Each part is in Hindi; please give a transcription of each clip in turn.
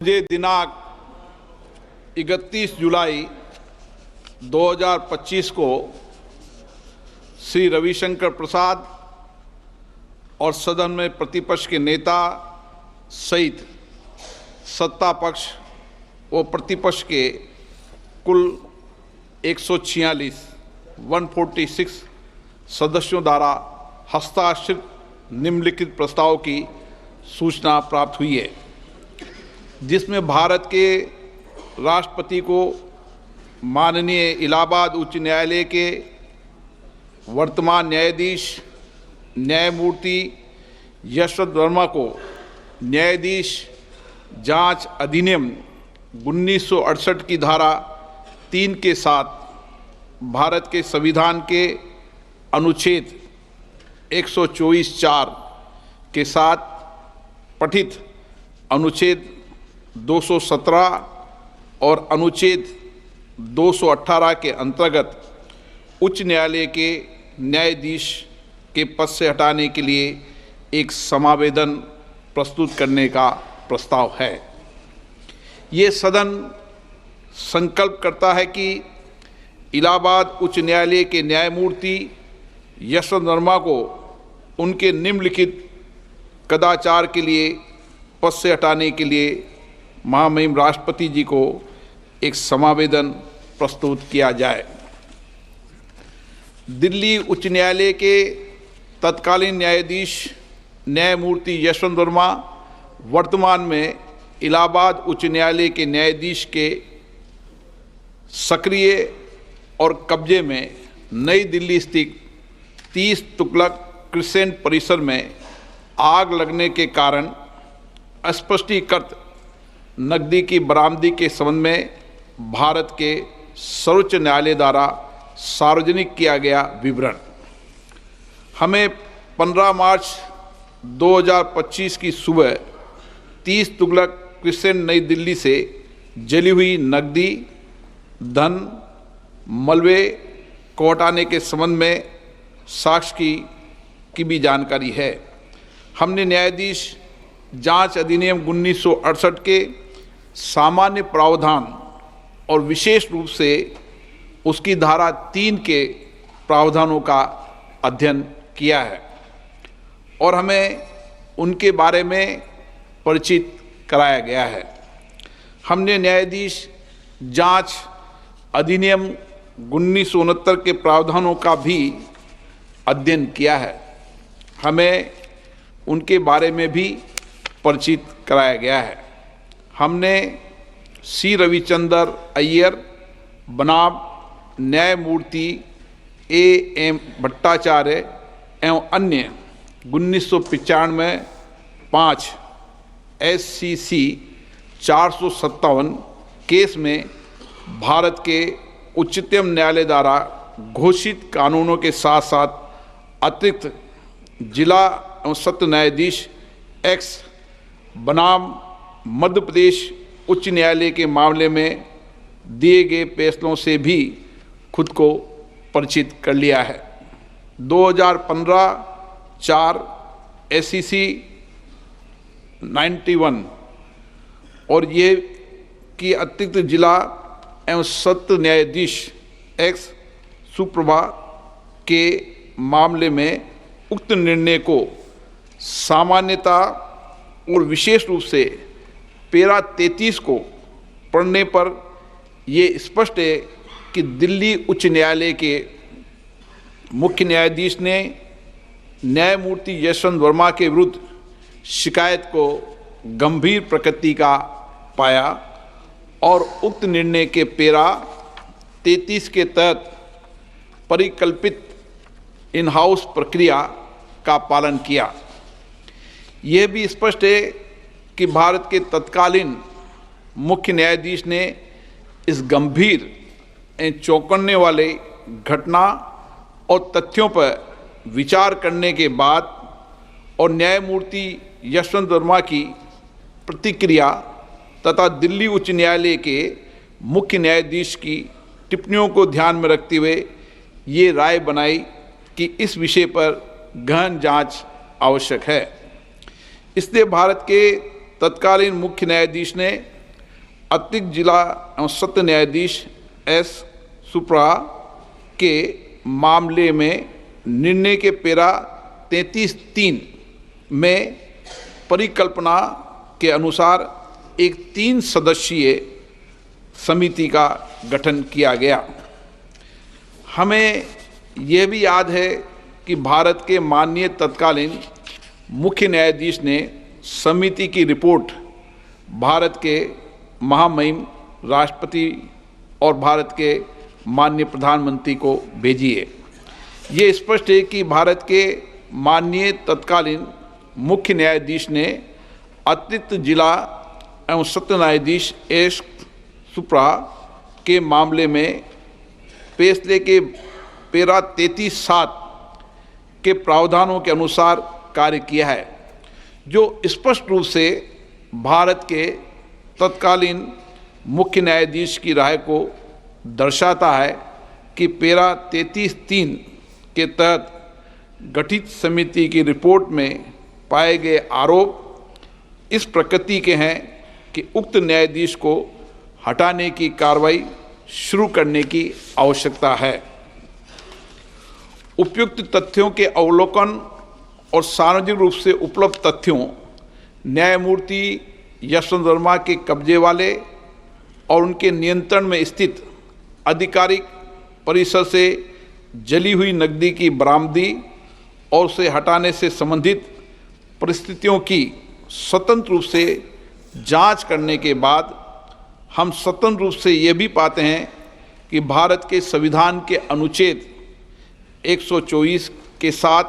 मुझे दिनांक 31 जुलाई 2025 को श्री रविशंकर प्रसाद और सदन में प्रतिपक्ष के नेता सहित सत्ता पक्ष व प्रतिपक्ष के कुल 146 सदस्यों द्वारा हस्ताक्षरित निम्नलिखित प्रस्ताव की सूचना प्राप्त हुई है, जिसमें भारत के राष्ट्रपति को माननीय इलाहाबाद उच्च न्यायालय के वर्तमान न्यायाधीश न्यायमूर्ति यशवंत वर्मा को न्यायाधीश जांच अधिनियम 1968 की धारा 3 के साथ भारत के संविधान के अनुच्छेद 124(4) के साथ पठित अनुच्छेद 217 और अनुच्छेद 218 के अंतर्गत उच्च न्यायालय के न्यायाधीश के पद से हटाने के लिए एक समावेदन प्रस्तुत करने का प्रस्ताव है। ये सदन संकल्प करता है कि इलाहाबाद उच्च न्यायालय के न्यायमूर्ति यशवंत वर्मा को उनके निम्नलिखित कदाचार के लिए पद से हटाने के लिए महामहिम राष्ट्रपति जी को एक समावेदन प्रस्तुत किया जाए। दिल्ली उच्च न्यायालय के तत्कालीन न्यायाधीश न्यायमूर्ति यशवंत वर्मा वर्तमान में इलाहाबाद उच्च न्यायालय के न्यायाधीश के सक्रिय और कब्जे में नई दिल्ली स्थित 30 तुगलक क्रिसेंट परिसर में आग लगने के कारण अस्पष्टीकृत नकदी की बरामदगी के संबंध में भारत के सर्वोच्च न्यायालय द्वारा सार्वजनिक किया गया विवरण हमें 15 मार्च 2025 की सुबह 30 तुगलक क्रिसेंट नई दिल्ली से जली हुई नकदी धन मलबे को हटाने के संबंध में साक्ष्य की भी जानकारी है। हमने न्यायाधीश जांच अधिनियम 1968 के सामान्य प्रावधान और विशेष रूप से उसकी धारा 3 के प्रावधानों का अध्ययन किया है और हमें उनके बारे में परिचित कराया गया है। हमने न्यायाधीश जांच अधिनियम 1969 के प्रावधानों का भी अध्ययन किया है, हमें उनके बारे में भी परिचित कराया गया है। हमने सी रविचंद्र अय्यर बनाम न्यायमूर्ति A.M. भट्टाचार्य एवं अन्य 1995 SCC 457 केस में भारत के उच्चतम न्यायालय द्वारा घोषित कानूनों के साथ साथ अतिरिक्त जिला एवं सत्र न्यायाधीश एक्स बनाम मध्य प्रदेश उच्च न्यायालय के मामले में दिए गए फैसलों से भी खुद को परिचित कर लिया है। 2015-4 SCC 91 और ये कि अतिरिक्त जिला एवं सत्र न्यायाधीश एक्स सुप्रभा के मामले में उक्त निर्णय को सामान्यता और विशेष रूप से पैरा 33 को पढ़ने पर ये स्पष्ट है कि दिल्ली उच्च न्यायालय के मुख्य न्यायाधीश ने न्यायमूर्ति यशवंत वर्मा के विरुद्ध शिकायत को गंभीर प्रकृति का पाया और उक्त निर्णय के पैरा 33 के तहत परिकल्पित इन हाउस प्रक्रिया का पालन किया। यह भी स्पष्ट है कि भारत के तत्कालीन मुख्य न्यायाधीश ने इस गंभीर एवं चौंकाने वाले घटना और तथ्यों पर विचार करने के बाद और न्यायमूर्ति यशवंत वर्मा की प्रतिक्रिया तथा दिल्ली उच्च न्यायालय के मुख्य न्यायाधीश की टिप्पणियों को ध्यान में रखते हुए ये राय बनाई कि इस विषय पर गहन जांच आवश्यक है। इसलिए भारत के तत्कालीन मुख्य न्यायाधीश ने अतिरिक्त जिला एवं सत्र न्यायाधीश एस सुप्रा के मामले में निर्णय के पैरा 33(3) में परिकल्पना के अनुसार एक 3 सदस्यीय समिति का गठन किया गया। हमें यह भी याद है कि भारत के माननीय तत्कालीन मुख्य न्यायाधीश ने समिति की रिपोर्ट भारत के महामहिम राष्ट्रपति और भारत के माननीय प्रधानमंत्री को भेजी है। ये स्पष्ट है कि भारत के माननीय तत्कालीन मुख्य न्यायाधीश ने अतिरिक्त जिला एवं सत्र न्यायाधीश एस सुप्रा के मामले में फैसले के पैरा 33(7) के प्रावधानों के अनुसार कार्य किया है, जो स्पष्ट रूप से भारत के तत्कालीन मुख्य न्यायाधीश की राय को दर्शाता है कि पैरा 33(3) के तहत गठित समिति की रिपोर्ट में पाए गए आरोप इस प्रकृति के हैं कि उक्त न्यायाधीश को हटाने की कार्रवाई शुरू करने की आवश्यकता है। उपयुक्त तथ्यों के अवलोकन और सार्वजनिक रूप से उपलब्ध तथ्यों, न्यायमूर्ति यशवंत वर्मा के कब्जे वाले और उनके नियंत्रण में स्थित आधिकारिक परिसर से जली हुई नकदी की बरामदी और उसे हटाने से संबंधित परिस्थितियों की स्वतंत्र रूप से जांच करने के बाद हम स्वतंत्र रूप से ये भी पाते हैं कि भारत के संविधान के अनुच्छेद 124 के साथ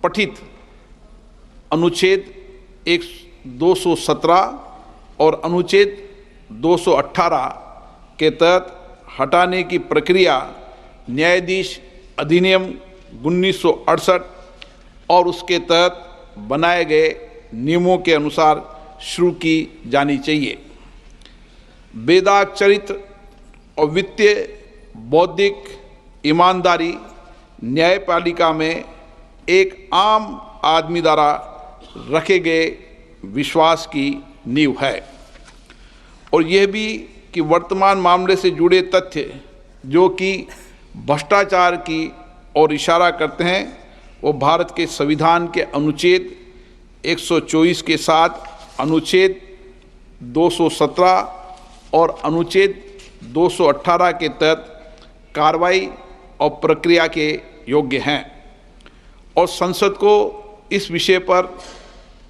पठित अनुच्छेद 217 और अनुच्छेद 218 के तहत हटाने की प्रक्रिया न्यायाधीश अधिनियम 1968 और उसके तहत बनाए गए नियमों के अनुसार शुरू की जानी चाहिए। वेदाक चरित्र और वित्तीय बौद्धिक ईमानदारी न्यायपालिका में एक आम आदमी द्वारा रखे गए विश्वास की नींव है और यह भी कि वर्तमान मामले से जुड़े तथ्य जो कि भ्रष्टाचार की ओर इशारा करते हैं वो भारत के संविधान के अनुच्छेद 124 के साथ अनुच्छेद 217 और अनुच्छेद 218 के तहत कार्रवाई और प्रक्रिया के योग्य हैं और संसद को इस विषय पर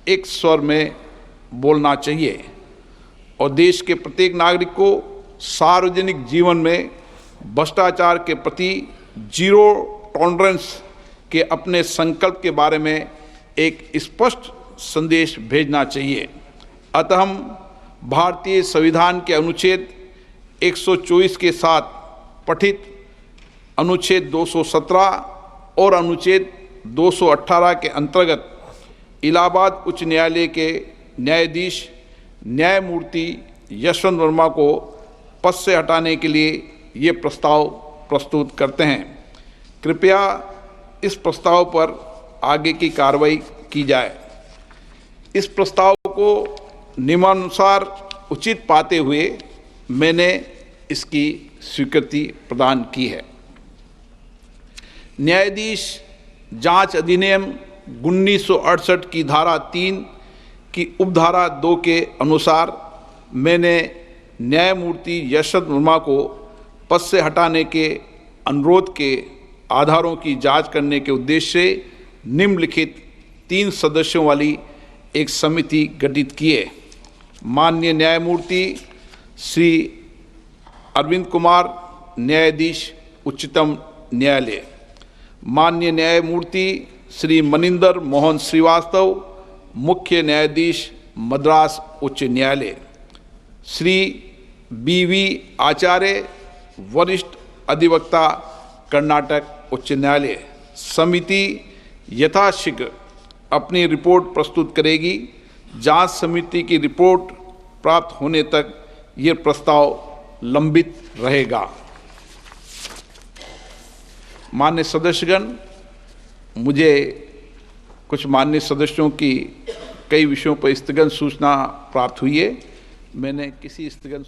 एक स्वर में बोलना चाहिए और देश के प्रत्येक नागरिक को सार्वजनिक जीवन में भ्रष्टाचार के प्रति जीरो टॉलरेंस के अपने संकल्प के बारे में एक स्पष्ट संदेश भेजना चाहिए। अतः हम भारतीय संविधान के अनुच्छेद 124 के साथ पठित अनुच्छेद 217 और अनुच्छेद 218 के अंतर्गत इलाहाबाद उच्च न्यायालय के न्यायाधीश न्यायमूर्ति यशवंत वर्मा को पद से हटाने के लिए ये प्रस्ताव प्रस्तुत करते हैं। कृपया इस प्रस्ताव पर आगे की कार्रवाई की जाए। इस प्रस्ताव को नियमानुसार उचित पाते हुए मैंने इसकी स्वीकृति प्रदान की है। न्यायाधीश जांच अधिनियम 1968 की धारा 3 की उपधारा 2 के अनुसार मैंने न्यायमूर्ति यशवंत वर्मा को पद से हटाने के अनुरोध के आधारों की जांच करने के उद्देश्य से निम्नलिखित 3 सदस्यों वाली एक समिति गठित की है। माननीय न्यायमूर्ति श्री अरविंद कुमार, न्यायाधीश उच्चतम न्यायालय, माननीय न्यायमूर्ति श्री मनिंदर मोहन श्रीवास्तव, मुख्य न्यायाधीश मद्रास उच्च न्यायालय, श्री BV आचार्य, वरिष्ठ अधिवक्ता, कर्नाटक उच्च न्यायालय। समिति यथाशीघ्र अपनी रिपोर्ट प्रस्तुत करेगी। जांच समिति की रिपोर्ट प्राप्त होने तक ये प्रस्ताव लंबित रहेगा। माननीय सदस्यगण, मुझे कुछ माननीय सदस्यों की कई विषयों पर स्थगन सूचना प्राप्त हुई है। मैंने किसी स्थगन